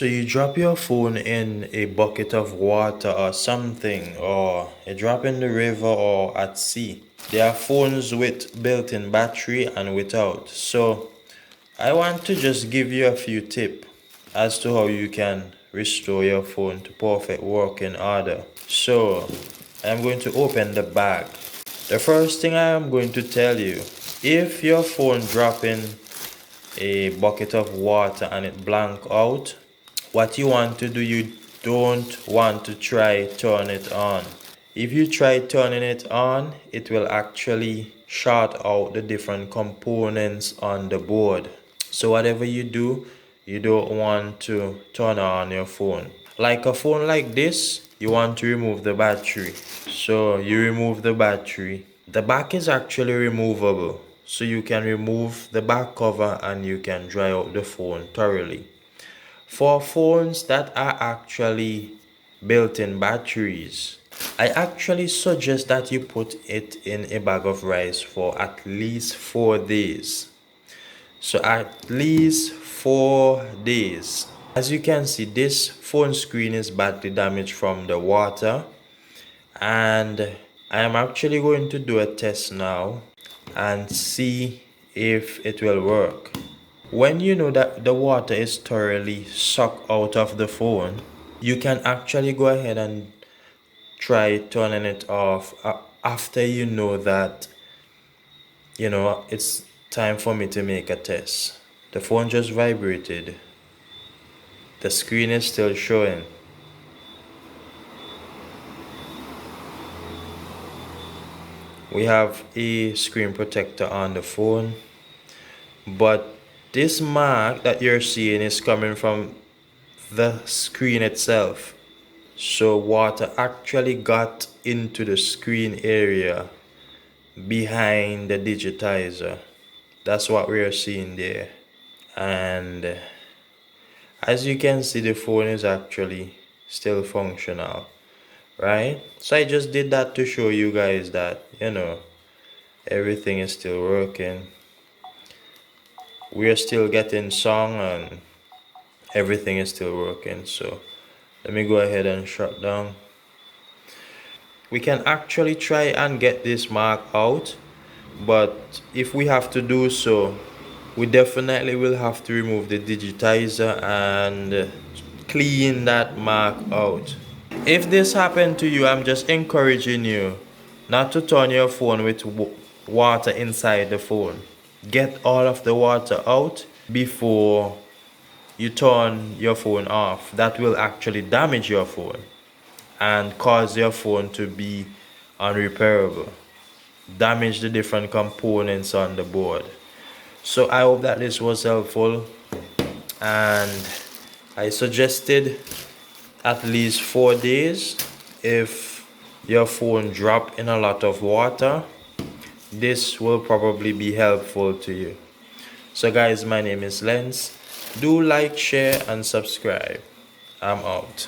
So you drop your phone in a bucket of water or something, or you drop in the river or at sea. There are phones with built-in battery and without. So I want to just give you a few tips as to how you can restore your phone to perfect working order. So I'm going to open the bag. The first thing I am going to tell you, if your phone drop in a bucket of water and it blank out, what you want to do, you don't want to try turn it on. If you try turning it on, it will actually short out the different components on the board. So whatever you do, you don't want to turn on your phone. Like a phone like this, you want to remove the battery. So you remove the battery. The back is actually removable. So you can remove the back cover and you can dry out the phone thoroughly. For phones that are actually built-in batteries, I actually suggest that you put it in a bag of rice for at least 4 days. So at least 4 days. As you can see, this phone screen is badly damaged from the water, and I am actually going to do a test now and see if it will work. When you know that the water is thoroughly sucked out of the phone, you can actually go ahead and try turning it off after you know that, it's time for me to make a test. The phone just vibrated. The screen is still showing. We have a screen protector on the phone, but this mark that you're seeing is coming from the screen itself. So water actually got into the screen area behind the digitizer. That's what we are seeing there. And as you can see, the phone is actually still functional, right? So I just did that to show you guys that, everything is still working. We are still getting song and everything is still working. So let me go ahead and shut down. We can actually try and get this mark out, but if we have to do so, we definitely will have to remove the digitizer and clean that mark out. If this happened to you, I'm just encouraging you not to turn your phone with water inside the phone. Get all of the water out before you turn your phone off. That will actually damage your phone and cause your phone to be unrepairable, damage the different components on the board. So I hope that this was helpful, and I suggested at least 4 days. If your phone drop in a lot of water, this will probably be helpful to you. So guys, my name is Lens. Do like, share and subscribe. I'm out.